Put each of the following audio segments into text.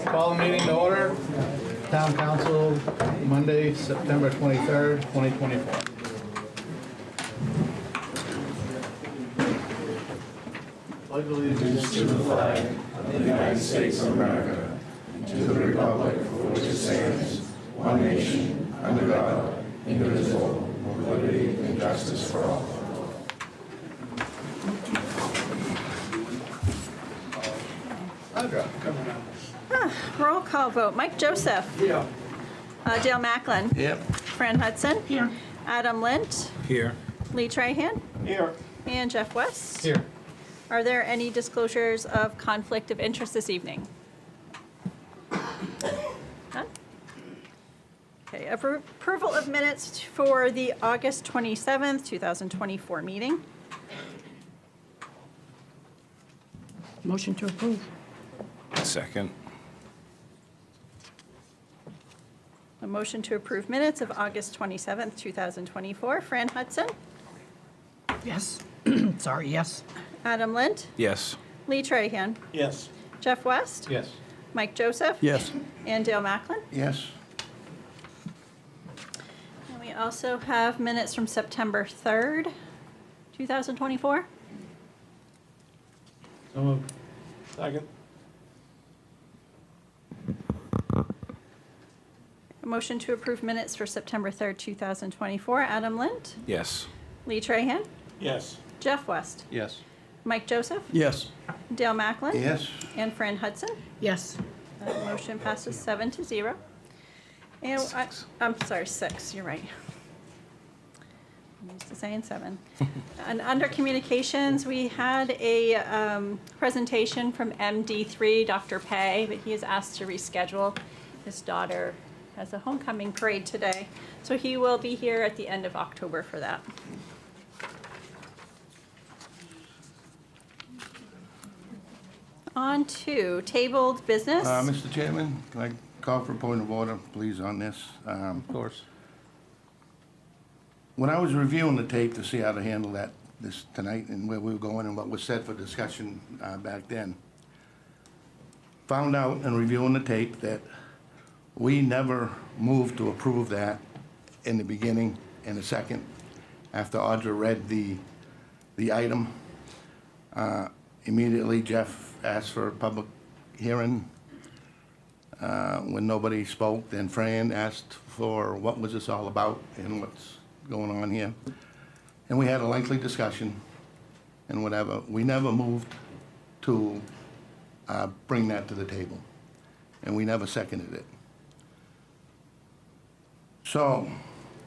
Call the meeting to order. Town Council, Monday, September 23rd, 2024. Pledge allegiance To the flag of the United States of America, and to the republic for which it stands, one nation, under God, indivisible, with liberty and justice for all. Audra. Roll call vote. Mike Joseph. Yeah. Dale Macklin. Yep. Fran Hudson. Here. Adam Lint. Here. Lee Trahan. Here. And Jeff West. Here. Are there any disclosures of conflict of interest this evening? None? Okay, approval of minutes for the August 27th, 2024 meeting. Motion to approve. Second. A motion to approve minutes of August 27th, 2024. Fran Hudson. Yes. Sorry, yes. Adam Lint. Yes. Lee Trahan. Yes. Jeff West. Yes. Mike Joseph. Yes. And Dale Macklin. Yes. And we also have minutes from September 3rd, 2024. So moved. Second. A motion to approve minutes for September 3rd, 2024. Adam Lint. Yes. Lee Trahan. Yes. Jeff West. Yes. Mike Joseph. Yes. Dale Macklin. Yes. And Fran Hudson. Yes. That motion passes 7-0. And I'm sorry, 6, you're right. I'm used to saying 7. And under communications, we had a presentation from MD3, Dr. Pei, but he has asked to reschedule. His daughter has a homecoming parade today, so he will be here at the end of October for that. On to tabled business. Mr. Chairman, can I call for a point of order, please, on this? Of course. When I was reviewing the tape to see how to handle this tonight and where we were going and what was said for discussion back then, found out in reviewing the tape that we never moved to approve that in the beginning and the second, after Audra read the item. Immediately, Jeff asked for a public hearing. When nobody spoke, then Fran asked for what was this all about and what's going on here. And we had a lengthy discussion and whatever. We never moved to bring that to the table, and we never seconded it. So,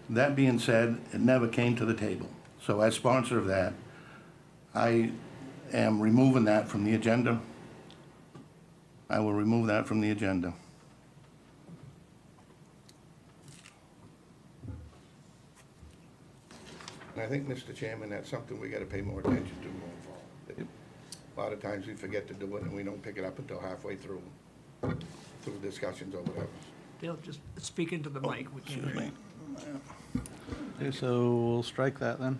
that being said, it never came to the table. So as sponsor of that, I am removing that from the agenda. I will remove that from the agenda. And I think, Mr. Chairman, that's something we gotta pay more attention to going forward. A lot of times we forget to do it and we don't pick it up until halfway through discussions or whatever. Dale, just speak into the mic. We can't hear you. Okay, so we'll strike that then.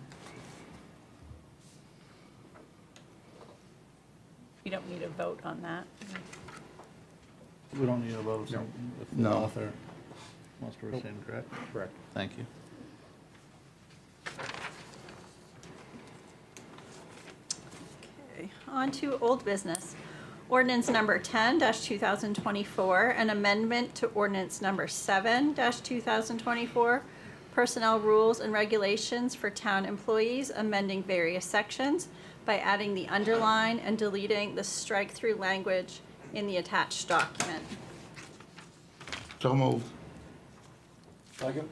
You don't need a vote on that. We don't need a vote if the No. author wants to rescind, correct? Correct. Thank you. Okay, on to old business. Ordinance number 10-2024, an amendment to ordinance number 7-2024, personnel rules and regulations for town employees, amending various sections by adding the underline and deleting the strike-through language in the attached document. So moved. Second.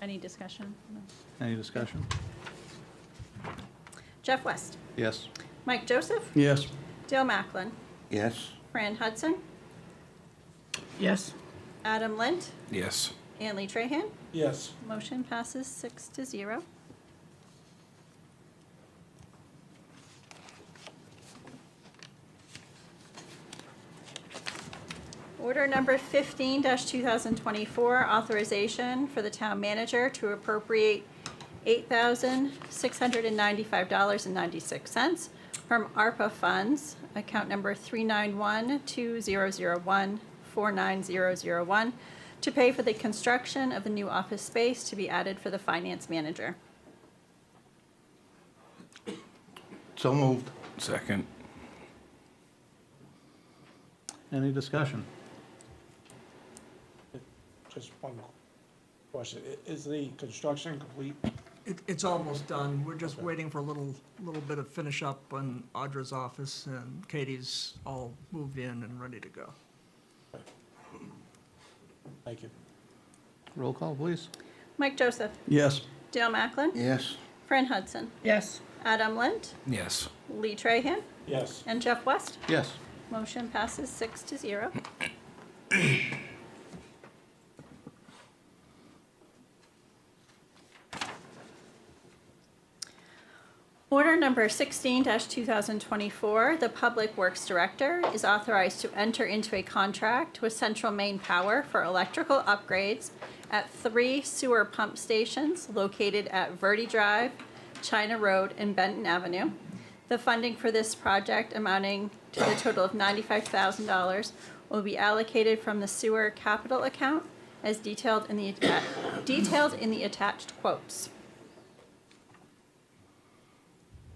Any discussion? No. Any discussion? Jeff West. Yes. Mike Joseph. Yes. Dale Macklin. Yes. Fran Hudson. Yes. Adam Lint. Yes. And Lee Trahan. Yes. Motion passes 6-0. Order number 15-2024, authorization for the town manager to appropriate $8,695.96 from ARPA funds, account number 391-2001-49001, to pay for the construction of the new office space to be added for the finance manager. So moved. Second. Any discussion? Just one question. Is the construction complete? It's almost done. We're just waiting for a little bit of finish up on Audra's office, and Katie's all moved in and ready to go. Thank you. Roll call, please. Mike Joseph, Yes. Dale Macklin, Yes. Fran Hudson, Yes. Adam Lent, Yes. Lee Trahan, Yes. and Jeff West. Yes. Motion passes 6-0. Order number 16-2024, the Public Works Director is authorized to enter into a contract with Central Maine Power for electrical upgrades at 3 sewer pump stations located at Verde Drive, China Road, and Benton Avenue. The funding for this project, amounting to the total of $95,000, will be allocated from the sewer capital account as detailed in the attached quotes.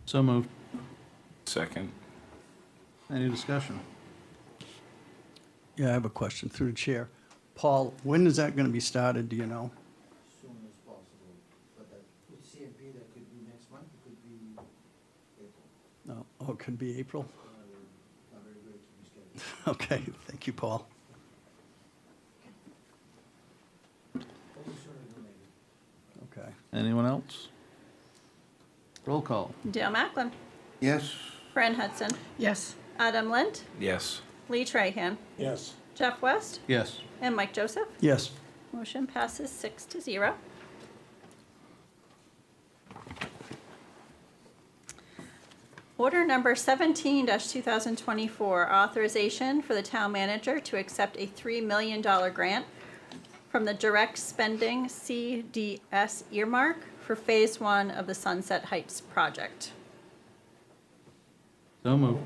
So moved. Second. Any discussion? Yeah, I have a question through the chair. Paul, when is that going to be started, do you know? Soon as possible, but that, with CMP, that could be next month, it could be April. No, oh, it could be April? Not very good to be scheduled. Okay, thank you, Paul. Hopefully sooner than later. Okay. Anyone else? Roll call. Dale Macklin, Yes. Fran Hudson, Yes. Adam Lent, Yes. Lee Trahan, Yes. Jeff West, Yes. and Mike Joseph. Yes. Motion passes 6-0. Order number 17-2024, authorization for the town manager to accept a $3 million grant from the Direct Spending CDS earmark for Phase 1 of the Sunset Heights project. So moved.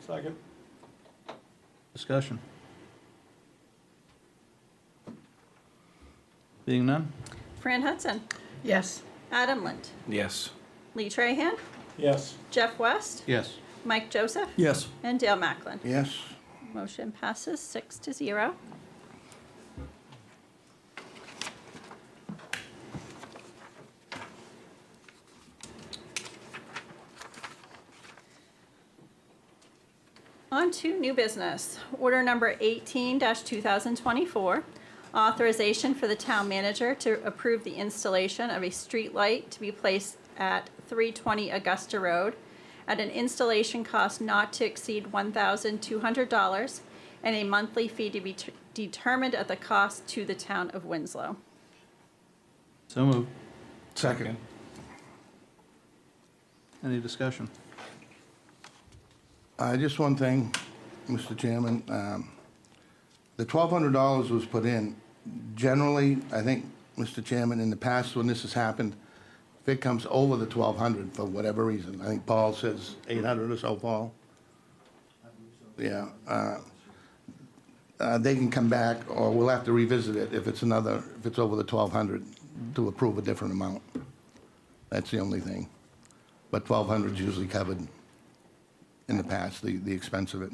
Second. Discussion. Being none? Fran Hudson, Yes. Adam Lent, Yes. Lee Trahan, Yes. Jeff West, Yes. Mike Joseph, Yes. and Dale Macklin. Yes. Motion passes 6-0. On to new business. Order number 18-2024, authorization for the town manager to approve the installation of a street light to be placed at 320 Augusta Road at an installation cost not to exceed $1,200 and a monthly fee to be determined at the cost to the town of Winslow. So moved. Second. Any discussion? Just one thing, Mr. Chairman. The $1,200 was put in. Generally, I think, Mr. Chairman, in the past when this has happened, if it comes over the 1,200 for whatever reason, I think Paul says 800 or so, Paul? Yeah. They can come back, or we'll have to revisit it if it's over the 1,200 to approve a different amount. That's the only thing. But 1,200 is usually covered in the past, the expense of it.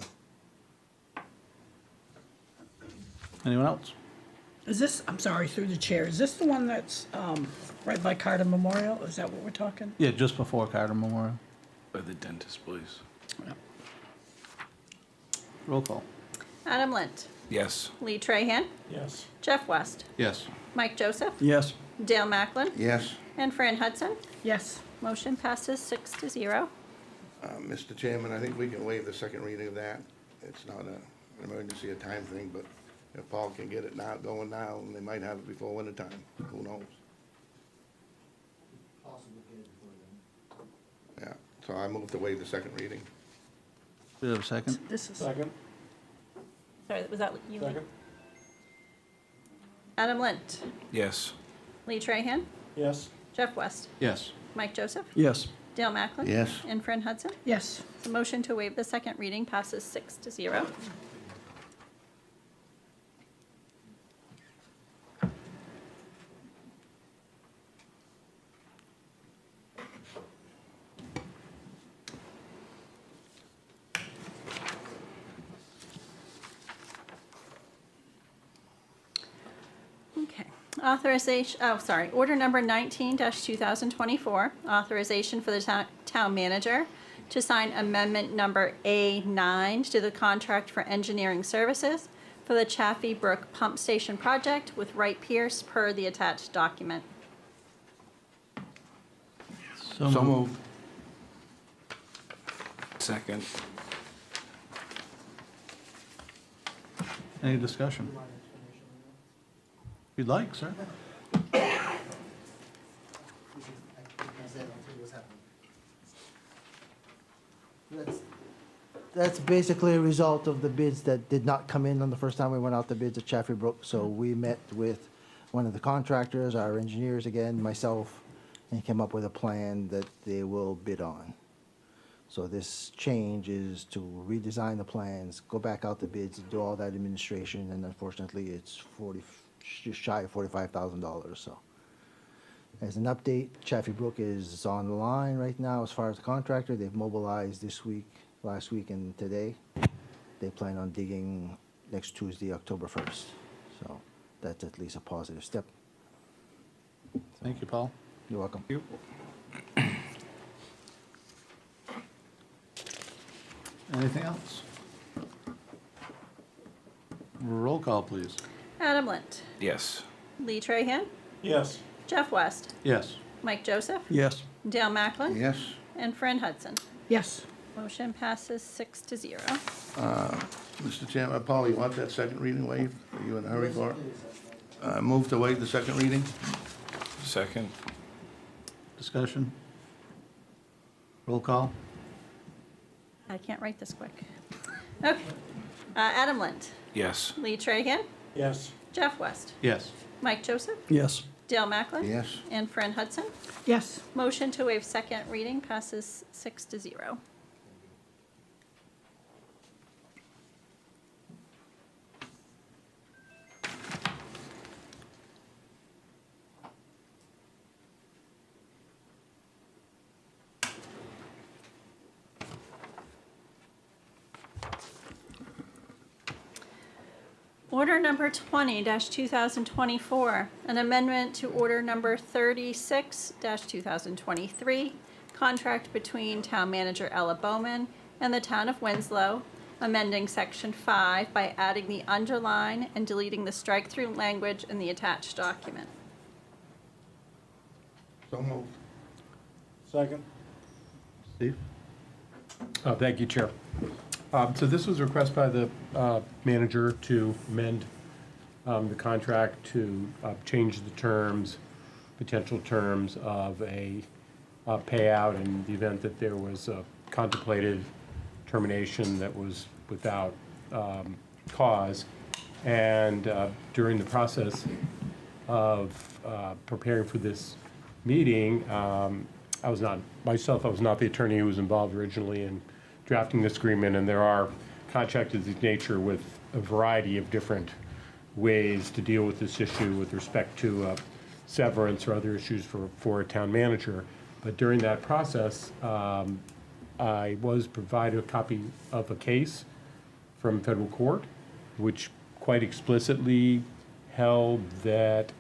Anyone else? Is this, I'm sorry, through the chair, is this the one that's right by Carter Memorial? Is that what we're talking? Yeah, just before Carter Memorial. By the dentist, please. Roll call. Adam Lent, Yes. Lee Trahan, Yes. Jeff West, Yes. Mike Joseph, Yes. Dale Macklin, Yes. and Fran Hudson. Yes. Motion passes 6-0. Mr. Chairman, I think we can waive the second reading of that. It's not an emergency or time thing, but if Paul can get it now, going now, and they might have it before winter time, who knows? Possible to get it before then. Yeah, so I move to waive the second reading. Do you have a second? This is, Second. Sorry, was that you? Second. Adam Lent, Yes. Lee Trahan, Yes. Jeff West, Yes. Mike Joseph, Yes. Dale Macklin. Yes. And Fran Hudson. Yes. The motion to waive the second reading passes 6-0. Okay. Order number 19-2024, authorization for the town manager to sign amendment number A9 to the contract for engineering services for the Chaffee Brook Pump Station project with Wright Pierce per the attached document. So moved. Second. Any discussion? If you'd like, sir. That's basically a result of the bids that did not come in on the first time we went out the bids at Chaffee Brook. So we met with one of the contractors, our engineers again, myself, and came up with a plan that they will bid on. So this change is to redesign the plans, go back out the bids, do all that administration, and unfortunately, it's just shy of $45,000, so. As an update, Chaffee Brook is on the line right now as far as the contractor. They've mobilized this week, last week, and today. They plan on digging next Tuesday, October 1st. So that's at least a positive step. Thank you, Paul. You're welcome. Anything else? Roll call, please. Adam Lint, Yes. Lee Trahan, Yes. Jeff West, Yes. Mike Joseph, Yes. Dale Macklin. Yes. And Fran Hudson. Yes. Motion passes 6-0. Mr. Chairman, Paul, you want that second reading waived? Are you in a hurry for it? Move to waive the second reading? Second. Discussion? Roll call? I can't write this quick. Okay. Adam Lint, Yes. Lee Trahan, Yes. Jeff West, Yes. Mike Joseph, Yes. Dale Macklin. Yes. And Fran Hudson. Yes. Motion to waive second reading passes 6-0. Order number 20-2024, an amendment to order number 36-2023, contract between Town Manager Ella Bowman and the Town of Winslow, amending Section 5 by adding the underline and deleting the strike-through language in the attached document. So moved. Second. Steve? Thank you, Chair. So this was a request by the manager to amend the contract to change the terms, potential terms of a payout in the event that there was a contemplated termination that was without cause. And during the process of preparing for this meeting, I was not the attorney who was involved originally in drafting this agreement, and there are contracts of this nature with a variety of different ways to deal with this issue with respect to severance or other issues for a town manager. But during that process, I was provided a copy of a case from federal court, which quite explicitly held that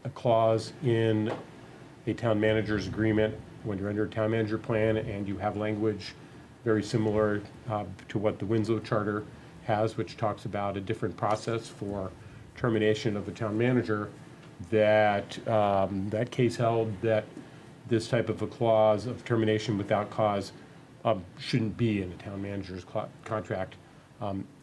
a clause in a town manager's agreement, when you're under a town manager plan and you have language very similar to what the Winslow Charter has, which talks about a different process for termination of a town manager, that that case held that this type of a clause of termination without cause shouldn't be in a town manager's contract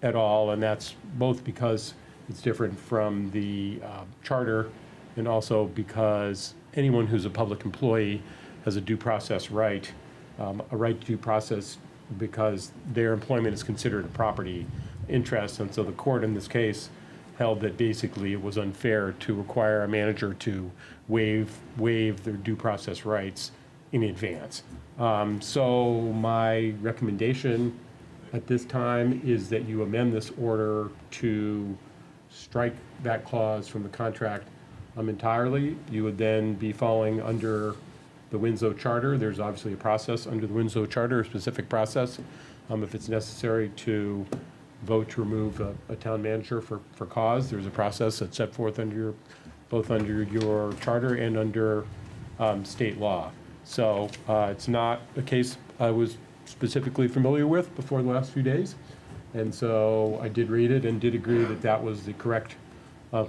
at all. And that's both because it's different from the charter and also because anyone who's a public employee has a due process right, a right to due process because their employment is considered a property interest. And so the court in this case held that basically it was unfair to require a manager to waive their due process rights in advance. So my recommendation at this time is that you amend this order to strike that clause from the contract entirely. You would then be falling under the Winslow Charter. There's obviously a process under the Winslow Charter, a specific process, if it's necessary to vote to remove a town manager for cause. There's a process that's set forth under both under your charter and under state law. So it's not a case I was specifically familiar with before the last few days. And so I did read it and did agree that that was the correct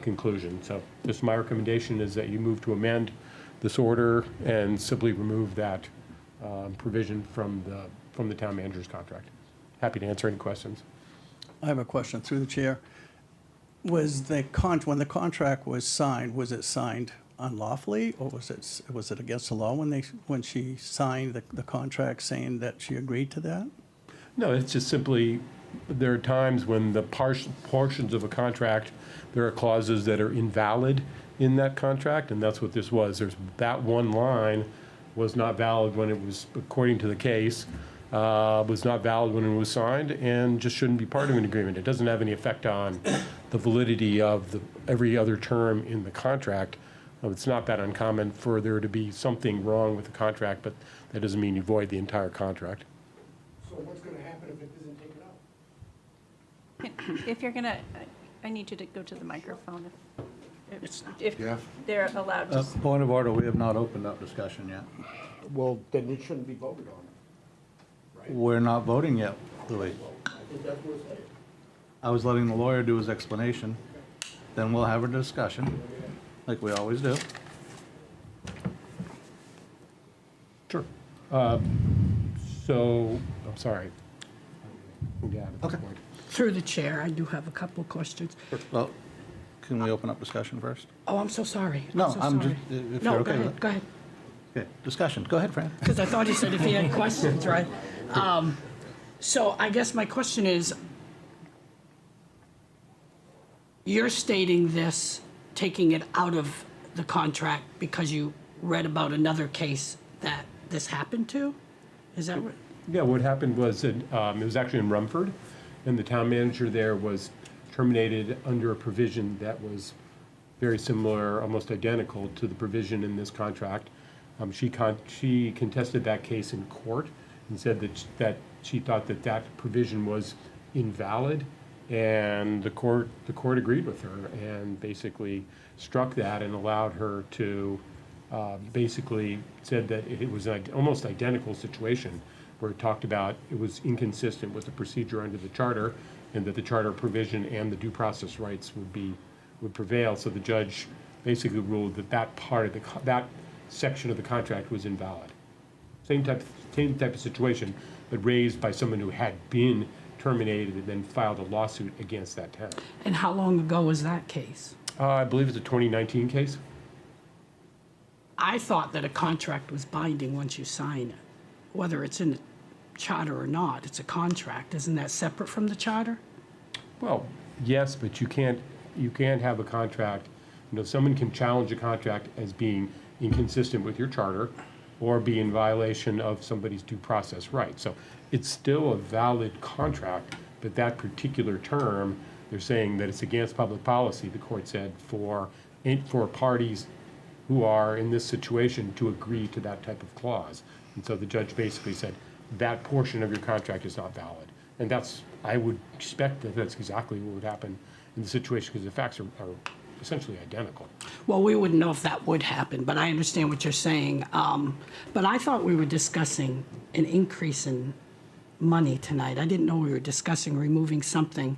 conclusion. So just my recommendation is that you move to amend this order and simply remove that provision from the town manager's contract. Happy to answer any questions. I have a question through the chair. Was when the contract was signed, was it signed unlawfully, or was it against the law when she signed the contract saying that she agreed to that? No, it's just simply, there are times when the portions of a contract, there are clauses that are invalid in that contract, and that's what this was. That one line was not valid when it was, according to the case, was not valid when it was signed, and just shouldn't be part of an agreement. It doesn't have any effect on the validity of every other term in the contract. It's not that uncommon for there to be something wrong with the contract, but that doesn't mean you void the entire contract. So what's gonna happen if it isn't taken out? If you're gonna, I need you to go to the microphone if Jeff? they're allowed to. Point of order, we have not opened up discussion yet. Well, then it shouldn't be voted on. We're not voting yet, Louis. I think that's what it's saying. I was letting the lawyer do his explanation, then we'll have a discussion, like we always do. Sure. So, I'm sorry. Yeah, Okay. Through the chair, I do have a couple of questions. Well, can we open up discussion first? Oh, I'm so sorry. No, so I'm sorry. just, if No, you're go okay with ahead, it. go ahead. Okay, discussion. Go ahead, Fran. Because I thought he said if he had questions, right? So I guess my question is, you're stating this, taking it out of the contract because you read about another case that this happened to? Is that what? Yeah, what happened was that it was actually in Rumford, and the town manager there was terminated under a provision that was very similar, almost identical to the provision in this contract. She contested that case in court and said that she thought that provision was invalid, and the court agreed with her and basically struck that and allowed her to basically said that it was an almost identical situation where it talked about it was inconsistent with the procedure under the charter, and that the charter provision and the due process rights would prevail. So the judge basically ruled that part of that section of the contract was invalid. Same type of situation, but raised by someone who had been terminated and then filed a lawsuit against that town. And how long ago was that case? I believe it's a 2019 case. I thought that a contract was binding once you sign it. Whether it's in the charter or not, it's a contract. Isn't that separate from the charter? Well, yes, but you can't have a contract. Someone can challenge a contract as being inconsistent with your charter or be in violation of somebody's due process rights. So it's still a valid contract, but that particular term, they're saying that it's against public policy, the court said, for parties who are in this situation to agree to that type of clause. And so the judge basically said that portion of your contract is not valid. And I would expect that that's exactly what would happen in the situation, because the facts are essentially identical. Well, we wouldn't know if that would happen, but I understand what you're saying. But I thought we were discussing an increase in money tonight. I didn't know we were discussing removing something.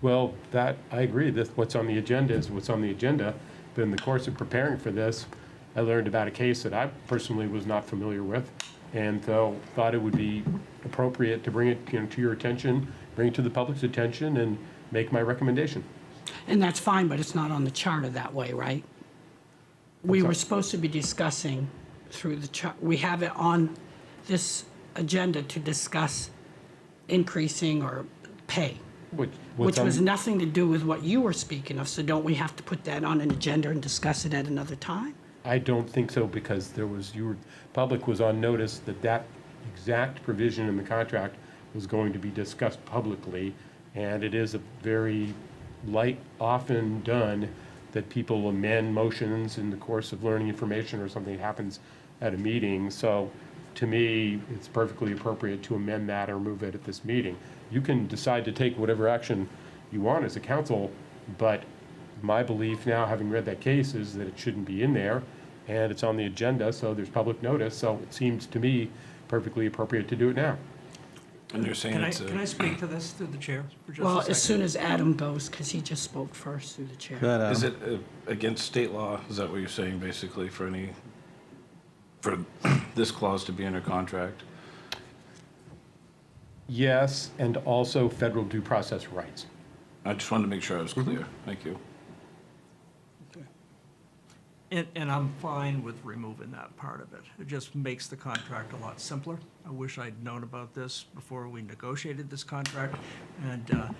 Well, I agree that what's on the agenda is what's on the agenda. But in the course of preparing for this, I learned about a case that I personally was not familiar with, and so thought it would be appropriate to bring it to your attention, bring it to the public's attention, and make my recommendation. And that's fine, but it's not on the charter that way, right? We were supposed to be discussing through the chart, we have it on this agenda to discuss increasing or pay. Which which was nothing to do with what you were speaking of, so don't we have to put that on an agenda and discuss it at another time? I don't think so, because public was on notice that that exact provision in the contract was going to be discussed publicly, and it is a very often done that people amend motions in the course of learning information or something happens at a meeting. So to me, it's perfectly appropriate to amend that or move it at this meeting. You can decide to take whatever action you want as a council, but my belief now, having read that case, is that it shouldn't be in there, and it's on the agenda, so there's public notice, so it seems to me perfectly appropriate to do it now. And they're saying Can I speak to this through the chair for just a Well, second? as soon as Adam goes, because he just spoke first through the chair. Go ahead, Is Adam. it against state law? Is that what you're saying, basically, for this clause to be under contract? Yes, and also federal due process rights. I just wanted to make sure I was Mm-hmm. clear. Thank you. And I'm fine with removing that part of it. It just makes the contract a lot simpler. I wish I'd known about this before we negotiated this contract. And,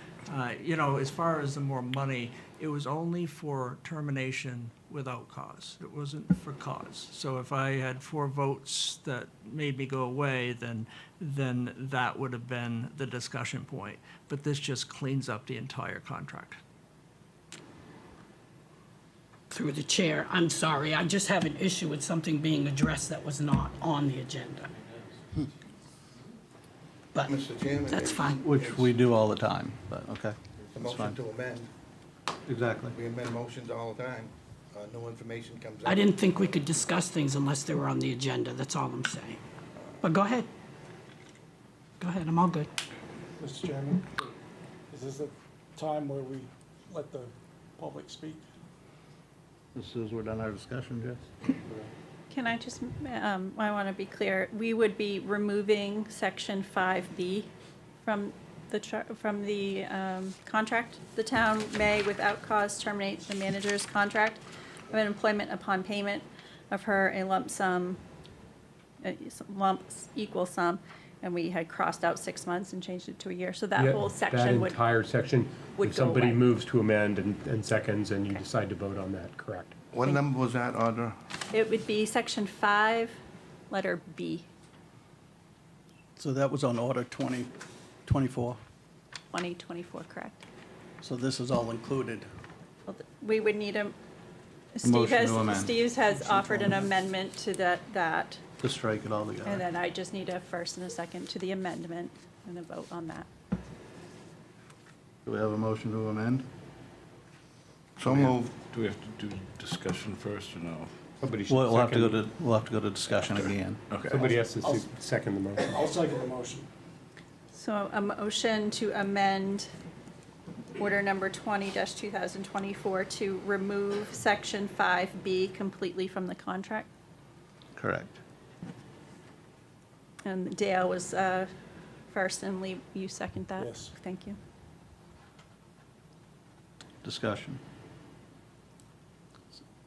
you know, as far as the more money, it was only for termination without cause. It wasn't for cause. So if I had 4 votes that made me go away, then that would have been the discussion point. But this just cleans up the entire contract. Through the chair, I'm sorry, I just have an issue with something being addressed that was not on the agenda. But Mr. Chairman, that's fine. Which we do all the time, but, okay. The That's motion fine. to amend, Exactly. we amend motions all the time. No information comes up. I didn't think we could discuss things unless they were on the agenda, that's all I'm saying. But go ahead. Go ahead, I'm all good. Mr. Chairman, is this a time where we let the public speak? As soon as we're done our discussion, Jess. Can I just, I want to be clear, we would be removing section 5B from the contract. The town may, without cause, terminate the manager's contract of an employment upon payment of her a lump sum, equal sum, and we had crossed out 6 months and changed it to a year, so that Yeah, whole section That would, entire section, would if go somebody away. moves to amend and seconds, and you decide to vote on that, correct? What number was that, Audra? it would be section 5, letter B, So that was on order 2024. 2024, correct? So this is all included. Well, We would need a, motion to amend. Steve has offered an amendment to that, To strike it all and together. then I just need a first and a second to the amendment and a vote on that. Do we have a motion to amend? So moved. Do we have to do discussion first or no? Somebody should We'll have to second. we'll have to go to discussion again. Okay. Somebody has to second the motion. I'll second the motion. So a motion to amend order number 20-2024 to remove section 5B completely from the contract. Correct. And Dale was first, and Lee, you second that? Yes. Thank you. Discussion.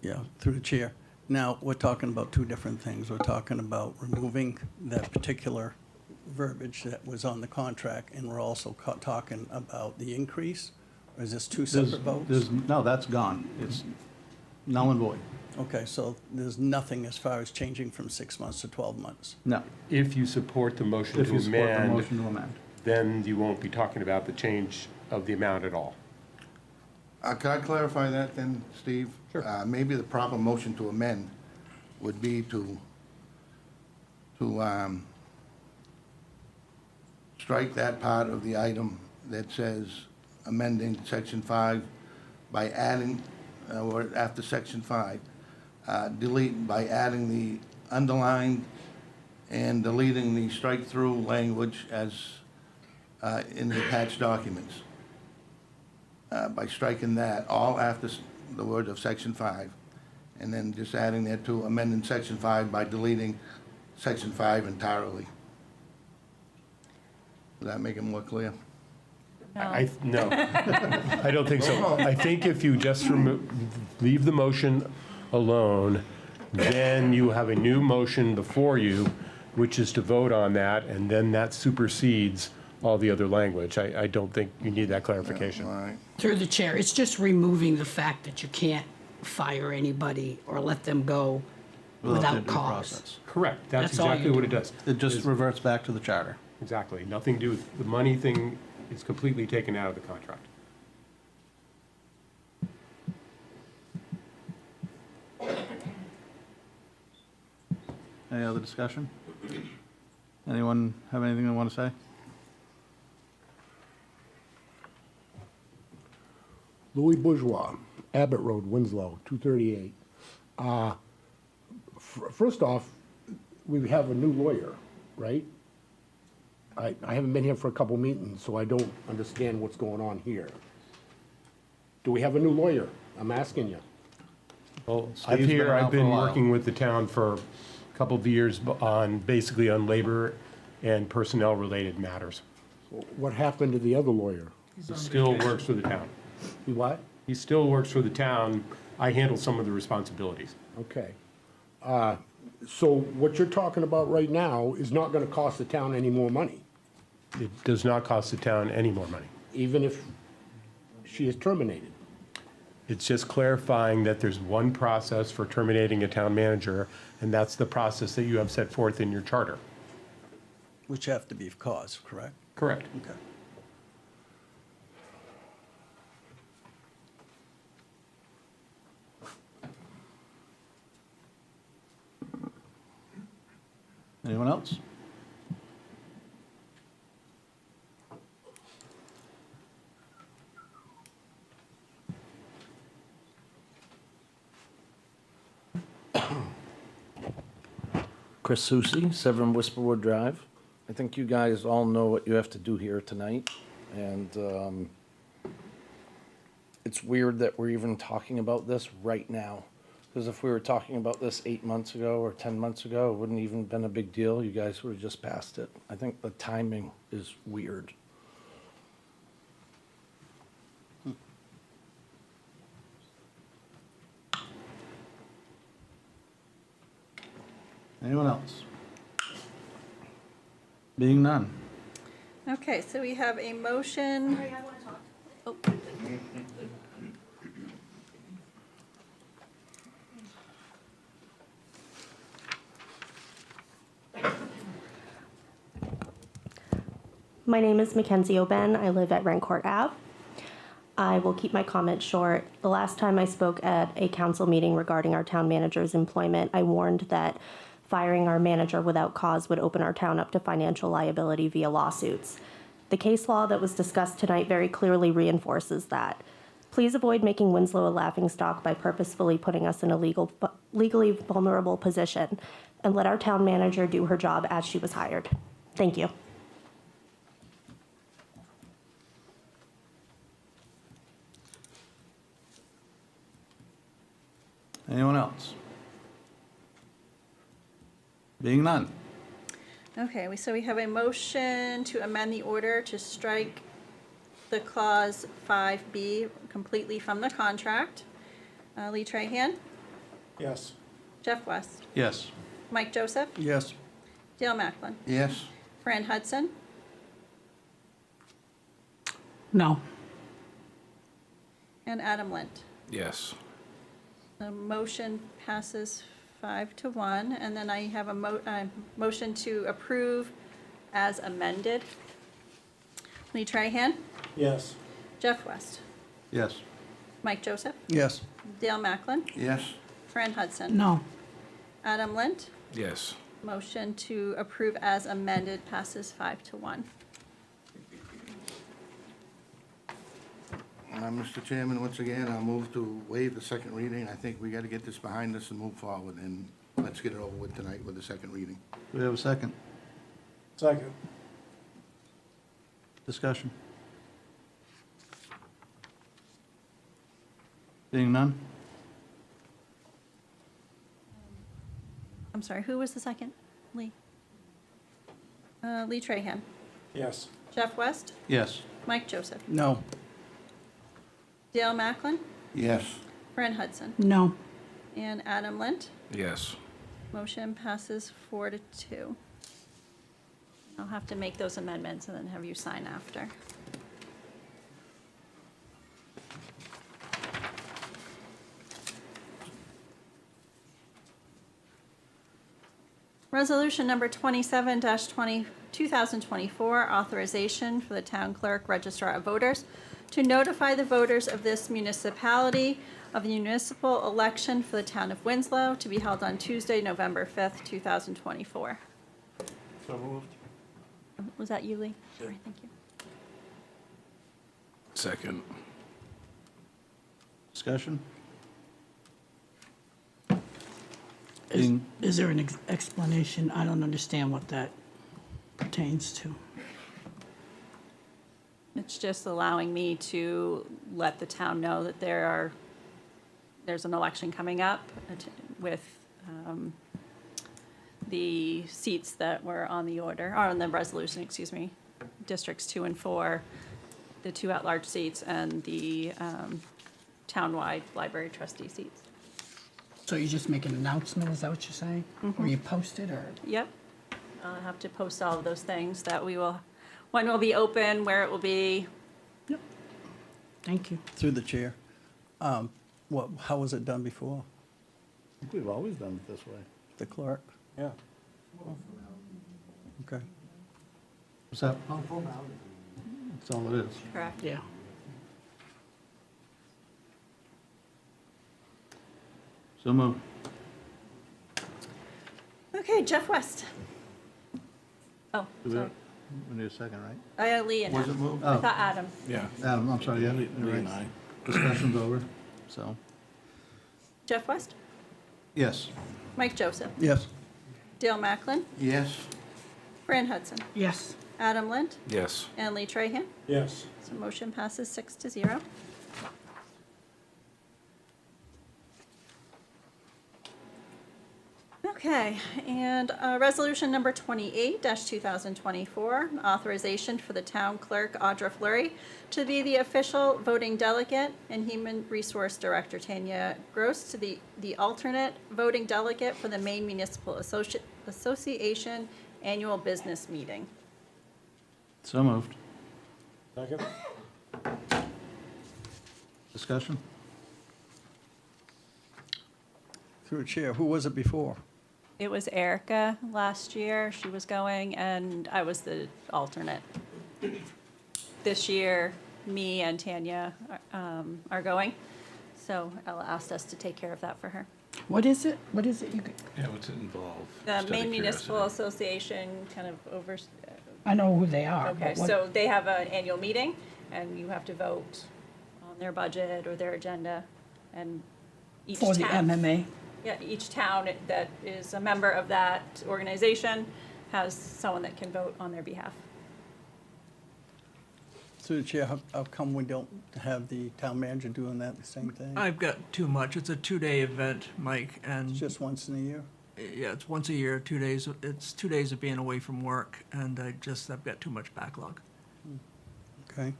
Yeah, through the chair. Now, we're talking about 2 different things. We're talking about removing that particular verbiage that was on the contract, and we're also talking about the increase? Or is this 2 separate votes? No, that's gone. It's null and void. Okay, so there's nothing as far as changing from 6 months to 12 months? No. If you support the motion If to you support the amend, motion to amend. then you won't be talking about the change of the amount at all. Could I clarify that then, Steve? Sure. Maybe the proper motion to amend would be to strike that part of the item that says amending section 5 by adding, or after section 5, delete by adding the underlined and deleting the strike-through language as in the attached documents. By striking that, all after the word of section 5, and then just adding there to amending section 5 by deleting section 5 entirely. Does that make it more clear? No, I don't think so. I think if you just leave the motion alone, then you have a new motion before you, which is to vote on that, and then that supersedes all the other language. I don't think you need that clarification. All right. Through the chair, it's just removing the fact that you can't fire anybody or let them go their without due cause. process. Correct, that's That's all exactly you what do. it does. It just Is- reverts back to the charter. Exactly, nothing to do with, the money thing is completely taken out of the contract. Any other discussion? Anyone have anything they want to say? Louis Bourgeois, Abbott Road, Winslow, 238. First off, we have a new lawyer, right? I haven't been here for a couple meetings, so I don't understand what's going on here. Do we have a new lawyer? I'm asking you. Well, Steve's been around I've for a been while. working with the town for a couple of years basically on labor and personnel-related matters. What happened to the other lawyer? He still works for the town. He what? He still works for the town. I handle some of the responsibilities. Okay. So what you're talking about right now is not gonna cost the town any more money, It does not cost the town any more money. even if she is terminated. It's just clarifying that there's one process for terminating a town manager, and that's the process that you have set forth in your charter. Which have to be cause, correct? Correct. Okay. Anyone else? Chris Susi, 7 Whisperwood Drive. I think you guys all know what you have to do here tonight, and it's weird that we're even talking about this right now. Because if we were talking about this 8 months ago or 10 months ago, it wouldn't even been a big deal. You guys would have just passed it. I think the timing is weird. Anyone else? Being none. Okay, so we have a motion. Oh. My name is Mackenzie Oben. I live at Rancourt Ave. I will keep my comments short. The last time I spoke at a council meeting regarding our town manager's employment, I warned that firing our manager without cause would open our town up to financial liability via lawsuits. The case law that was discussed tonight very clearly reinforces that. Please avoid making Winslow a laughingstock by purposefully putting us in a legally vulnerable position, and let our town manager do her job as she was hired. Thank you. Anyone else? Being none. Okay, so we have a motion to amend the order to strike the clause 5B completely from the contract. Lee Trahan, Yes. Jeff West, Yes. Mike Joseph, Yes. Dale Macklin, Yes. Fran Hudson, No. and Adam Lint. Yes. The motion passes 5-1, and then I have a motion to approve as amended. Lee Trahan, Yes. Jeff West, Yes. Mike Joseph, Yes. Dale Macklin, Yes. Fran Hudson, No. Adam Lint. Yes. Motion to approve as amended passes 5-1. Mr. Chairman, once again, I'll move to waive the second reading. I think we got to get this behind us and move forward, and let's get it over with tonight with the second reading. Do we have a second? Second. Discussion? Being none? I'm sorry, who was the second? Lee? Lee Trahan, Yes. Jeff West, Yes. Mike Joseph, No. Dale Macklin, Yes. Fran Hudson, No. and Adam Lint. Yes. Motion passes 4-2. I'll have to make those amendments and then have you sign after. Resolution number 27-2024, authorization for the town clerk registrar of voters to notify the voters of this municipality of the municipal election for the town of Winslow to be held on Tuesday, November 5th, 2024. So moved. Was that you, Lee? All right, thank you. Second. Discussion? Is there an explanation? I don't understand what that pertains to. It's just allowing me to let the town know that there's an election coming up with the seats that were on the order, or on the resolution, excuse me, districts 2 and 4, the 2 at-large seats, and the townwide library trustee seats. So you just make an announcement, is that what you're saying? Or you post it, or? Yep. I'll have to post all of those things that when will be open, where it will be. Thank you. Through the chair. How was it done before? I think we've always done it this way. The clerk? Yeah. Okay. What's that? That's all it is. Correct. Yeah. So moved. Okay, Jeff West. Oh, Do sorry. we need a second, right? I had Lee and Was it Adam. moved? I Oh. thought Adam. Yeah. Adam, I'm sorry, yeah, Lee you're and right. I. Discussion's over, so, Jeff West, yes. Mike Joseph, Yes. Dale Macklin, Yes? Fran Hudson, Yes. Adam Lint, Yes. and Lee Trahan. Yes. So motion passes 6-0. Okay, and resolution number 28-2024, authorization for the town clerk, Audra Fleury, to be the official voting delegate, and Human Resource Director, Tanya Gross, to the alternate voting delegate for the Maine Municipal Association Annual Business Meeting. So moved. Second? Discussion? Through the chair. Who was it before? It was Erica last year, she was going, and I was the alternate. This year, me and Tanya are going, so Ella asked us to take care of that for her. What is it? What is it? You could, Yeah, what's it involve? The Maine Municipal Association kind of I know who they are. okay, but what- so they have an annual meeting, and you have to vote on their budget or their agenda, and each For the town. MMA? Yeah, each town that is a member of that organization has someone that can vote on their behalf. Through the chair, how come we don't have the town manager doing that, the same thing? I've got too much. It's a 2-day event, Mike, and It's just once in a year? yeah, it's once a year, 2 days. It's 2 days of being away from work, and I've got too much backlog. Okay.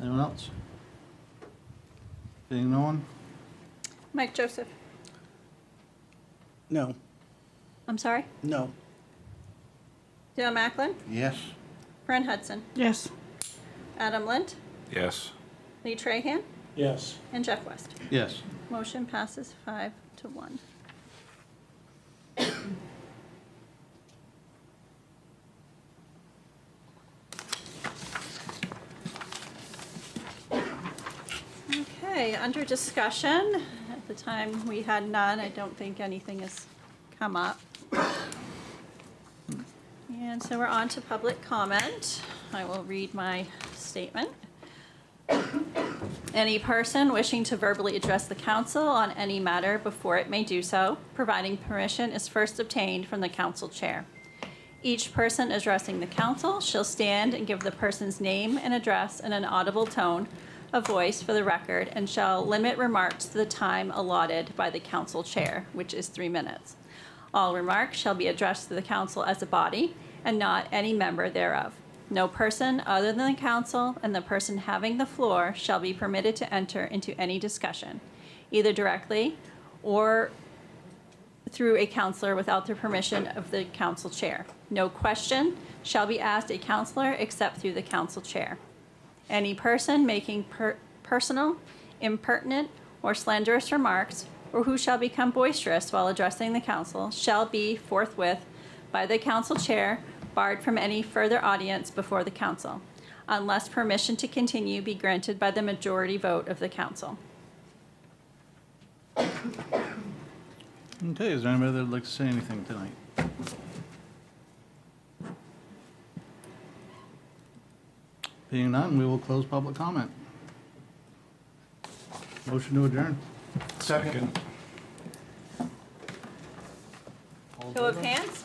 Anyone else? Seeing no one? Mike Joseph, No. I'm sorry, No. Dale Macklin, Yes? Fran Hudson, Yes. Adam Lint, Yes. Lee Trahan, Yes. and Jeff West. Yes. Motion passes 5-1. Okay, under discussion, at the time we had none, I don't think anything has come up. And so we're on to public comment. I will read my statement. Any person wishing to verbally address the council on any matter before it may do so, providing permission is first obtained from the council chair. Each person addressing the council shall stand and give the person's name and address in an audible tone of voice for the record, and shall limit remarks to the time allotted by the council chair, which is 3 minutes. All remarks shall be addressed to the council as a body and not any member thereof. No person other than the council and the person having the floor shall be permitted to enter into any discussion, either directly or through a counselor without the permission of the council chair. No question shall be asked a counselor except through the council chair. Any person making personal, impertinent, or slanderous remarks, or who shall become boisterous while addressing the council, shall be forthwith, by the council chair, barred from any further audience before the council, unless permission to continue be granted by the majority vote of the council. Okay, is there anybody that'd like to say anything tonight? Being none, we will close public comment. Motion to adjourn. Second. Show of hands.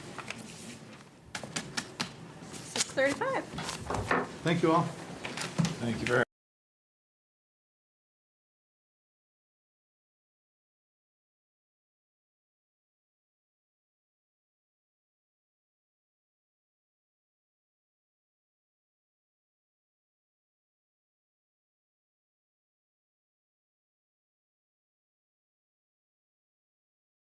6:35. Thank you all. Thank you very